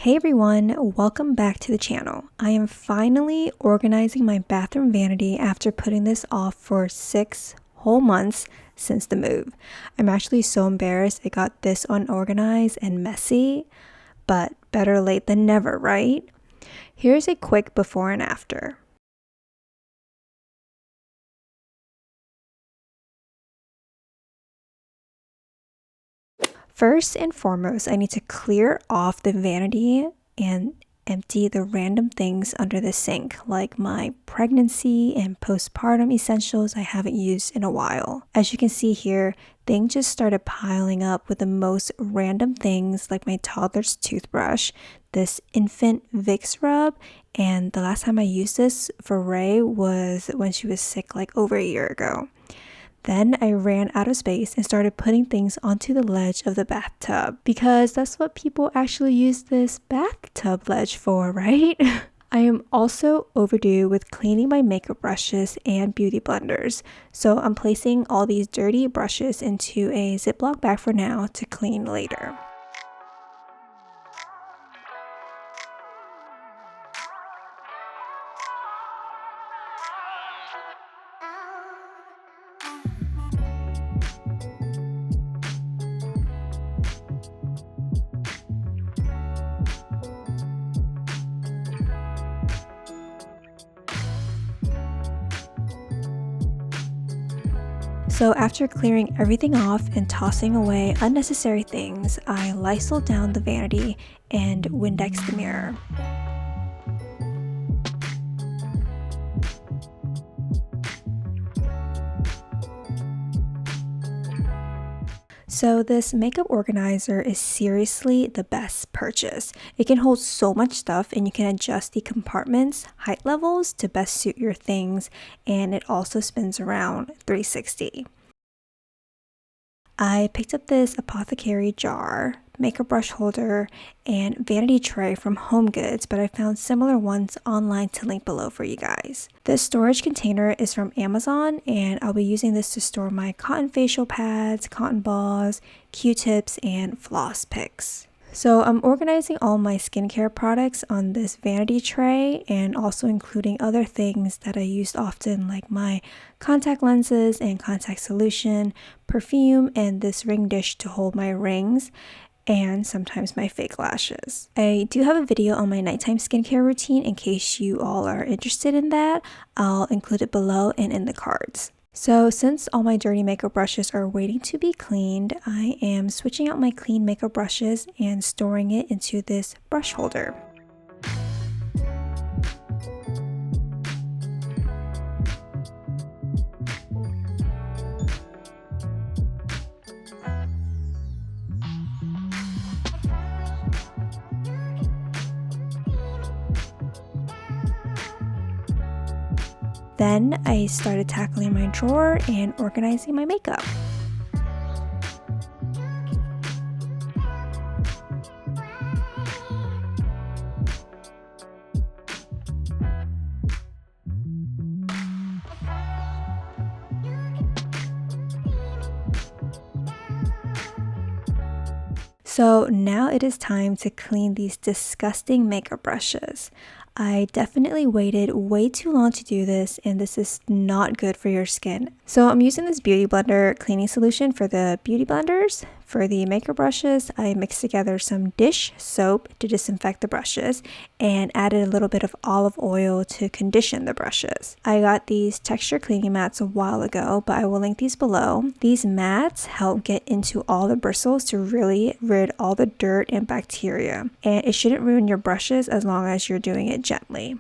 Hey everyone, welcome back to the channel. I am finally organizing my bathroom vanity after putting this off for 6 whole months since the move. I'm actually so embarrassed it got this unorganized and messy, but better late than never, right? Here's a quick before and after. First and foremost, I need to clear off the vanity and empty the random things under the sink, like my pregnancy and postpartum essentials I haven't used in a while. As you can see here, things just started piling up with the most random things like my toddler's toothbrush, this infant Vicks rub, and the last time I used this for Ray was when she was sick like over a year ago. Then I ran out of space and started putting things onto the ledge of the bathtub because that's what people actually use this bathtub ledge for, right? I am also overdue with cleaning my makeup brushes and beauty blenders, so I'm placing all these dirty brushes into a Ziploc bag for now to clean later. So after clearing everything off and tossing away unnecessary things, I Lysoled down the vanity and Windexed the mirror. So this makeup organizer is seriously the best purchase. It can hold so much stuff and you can adjust the compartments, height levels to best suit your things, and it also spins around 360. I picked up this apothecary jar, makeup brush holder, and vanity tray from HomeGoods, but I found similar ones online to link below for you guys. This storage container is from Amazon, and I'll be using this to store my cotton facial pads, cotton balls, Q-tips, and floss picks. So I'm organizing all my skincare products on this vanity tray and also including other things that I used often like my contact lenses and contact solution, perfume, and this ring dish to hold my rings and sometimes my fake lashes. I do have a video on my nighttime skincare routine in case you all are interested in that. I'll include it below and in the cards. So since all my dirty makeup brushes are waiting to be cleaned, I am switching out my clean makeup brushes and storing it into this brush holder. Then I started tackling my drawer and organizing my makeup. So now it is time to clean these disgusting makeup brushes. I definitely waited way too long to do this, and this is not good for your skin. So I'm using this beauty blender cleaning solution for the beauty blenders. For the makeup brushes, I mixed together some dish soap to disinfect the brushes and added a little bit of olive oil to condition the brushes. I got these texture cleaning mats a while ago, but I will link these below. These mats help get into all the bristles to really rid all the dirt and bacteria, and it shouldn't ruin your brushes as long as you're doing it gently.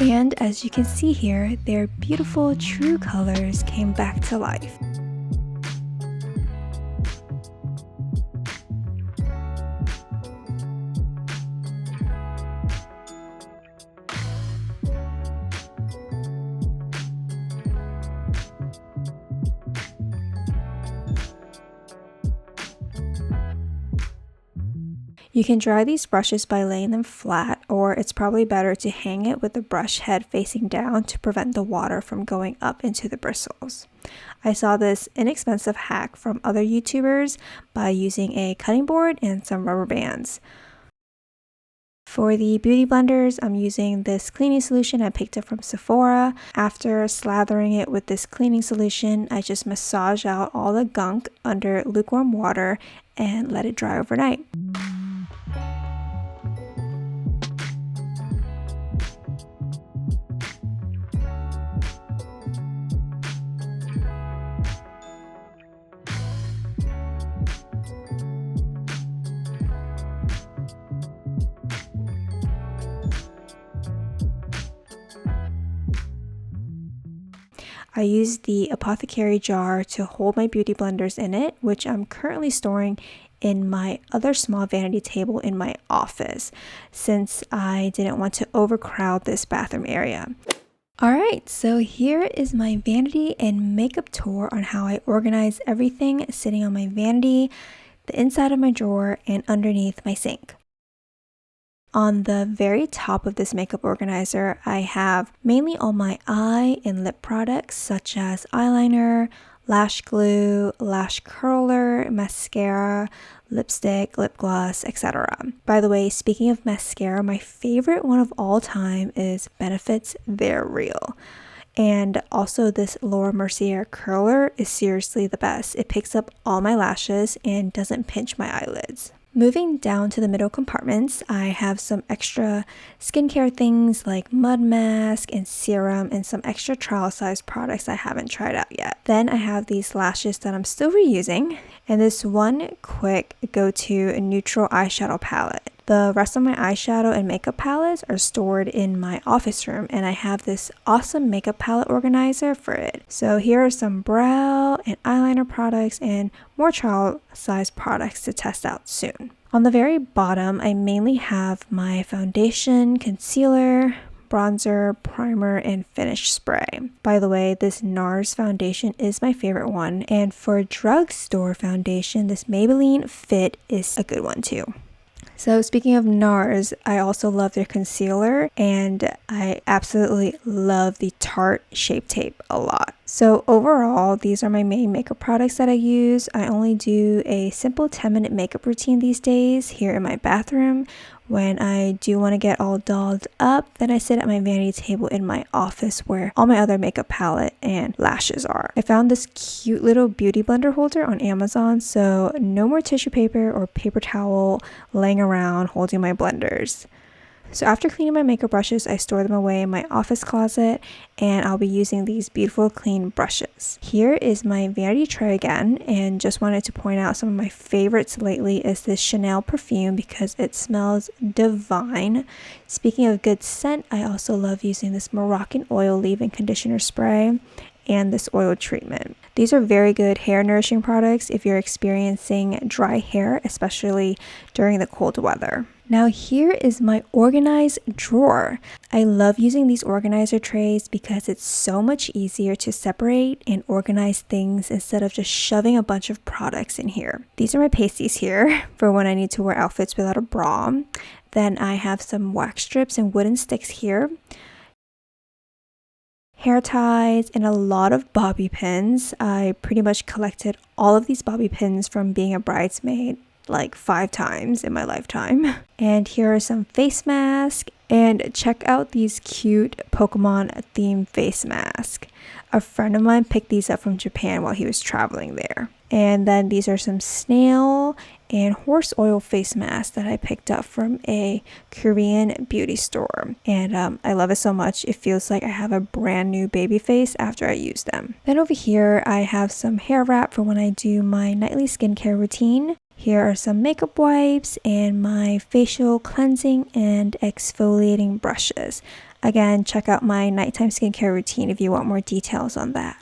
And as you can see here, their beautiful true colors came back to life. You can dry these brushes by laying them flat, or it's probably better to hang it with the brush head facing down to prevent the water from going up into the bristles. I saw this inexpensive hack from other YouTubers by using a cutting board and some rubber bands. For the beauty blenders, I'm using this cleaning solution I picked up from Sephora. After slathering it with this cleaning solution, I just massage out all the gunk under lukewarm water and let it dry overnight. I used the apothecary jar to hold my beauty blenders in it, which I'm currently storing in my other small vanity table in my office, since I didn't want to overcrowd this bathroom area. Alright, so here is my vanity and makeup tour on how I organize everything sitting on my vanity, the inside of my drawer, and underneath my sink. On the very top of this makeup organizer, I have mainly all my eye and lip products such as eyeliner, lash glue, lash curler, mascara, lipstick, lip gloss, etc. By the way, speaking of mascara, my favorite one of all time is Benefit's They're Real. And also this Laura Mercier curler is seriously the best. It picks up all my lashes and doesn't pinch my eyelids. Moving down to the middle compartments, I have some extra skincare things like mud mask and serum and some extra trial size products I haven't tried out yet. Then I have these lashes that I'm still reusing and this one quick go-to neutral eyeshadow palette. The rest of my eyeshadow and makeup palettes are stored in my office room and I have this awesome makeup palette organizer for it. So here are some brow and eyeliner products and more trial size products to test out soon. On the very bottom, I mainly have my foundation, concealer, bronzer, primer, and finish spray. By the way, this NARS foundation is my favorite one, and for drugstore foundation, this Maybelline Fit is a good one too. So speaking of NARS, I also love their concealer and I absolutely love the Tarte Shape Tape a lot. So overall, these are my main makeup products that I use. I only do a simple 10-minute makeup routine these days here in my bathroom. When I do want to get all dolled up, then I sit at my vanity table in my office where all my other makeup palette and lashes are. I found this cute little beauty blender holder on Amazon, so no more tissue paper or paper towel laying around holding my blenders. So after cleaning my makeup brushes, I store them away in my office closet and I'll be using these beautiful clean brushes. Here is my vanity tray again, and just wanted to point out some of my favorites lately is this Chanel perfume because it smells divine. Speaking of good scent, I also love using this Moroccan oil leave-in conditioner spray and this oil treatment. These are very good hair nourishing products if you're experiencing dry hair, especially during the cold weather. Now here is my organized drawer. I love using these organizer trays because it's so much easier to separate and organize things instead of just shoving a bunch of products in here. These are my pasties here for when I need to wear outfits without a bra. Then I have some wax strips and wooden sticks here, hair ties, and a lot of bobby pins. I pretty much collected all of these bobby pins from being a bridesmaid like 5 times in my lifetime. And here are some face masks, and check out these cute Pokemon themed face masks. A friend of mine picked these up from Japan while he was traveling there. And then these are some snail and horse oil face masks that I picked up from a Korean beauty store. And I love it so much. It feels like I have a brand new baby face after I use them. Then over here, I have some hair wrap for when I do my nightly skincare routine. Here are some makeup wipes and my facial cleansing and exfoliating brushes. Again, check out my nighttime skincare routine if you want more details on that.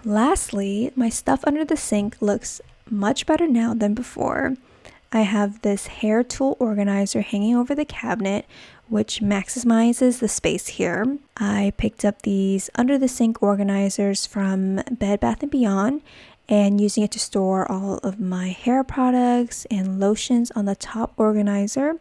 Lastly, my stuff under the sink looks much better now than before. I have this hair tool organizer hanging over the cabinet, which maximizes the space here. I picked up these under the sink organizers from Bed Bath & Beyond, and using it to store all of my hair products and lotions on the top organizer.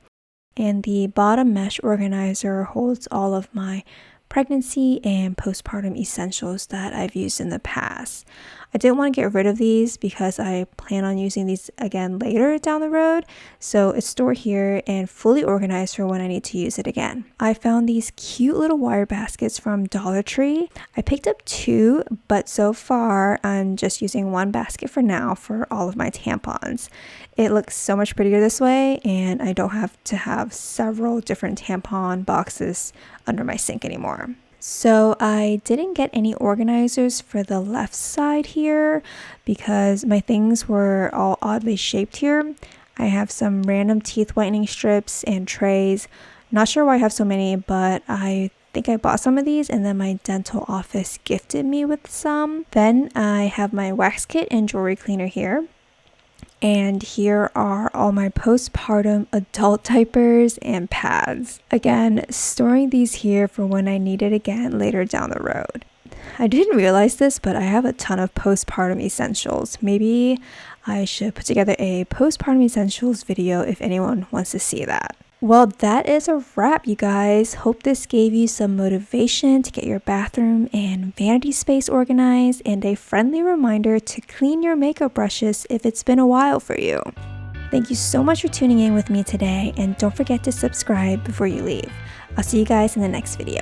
And the bottom mesh organizer holds all of my pregnancy and postpartum essentials that I've used in the past. I didn't want to get rid of these because I plan on using these again later down the road, so it's stored here and fully organized for when I need to use it again. I found these cute little wire baskets from Dollar Tree. I picked up 2, but so far I'm just using 1 basket for now for all of my tampons. It looks so much prettier this way, and I don't have to have several different tampon boxes under my sink anymore. So I didn't get any organizers for the left side here because my things were all oddly shaped here. I have some random teeth whitening strips and trays. Not sure why I have so many, but I think I bought some of these and then my dental office gifted me with some. Then I have my wax kit and jewelry cleaner here. And here are all my postpartum adult diapers and pads. Again, storing these here for when I need it again later down the road. I didn't realize this, but I have a ton of postpartum essentials. Maybe I should put together a postpartum essentials video if anyone wants to see that. Well, that is a wrap, you guys. Hope this gave you some motivation to get your bathroom and vanity space organized and a friendly reminder to clean your makeup brushes if it's been a while for you. Thank you so much for tuning in with me today, and don't forget to subscribe before you leave. I'll see you guys in the next video.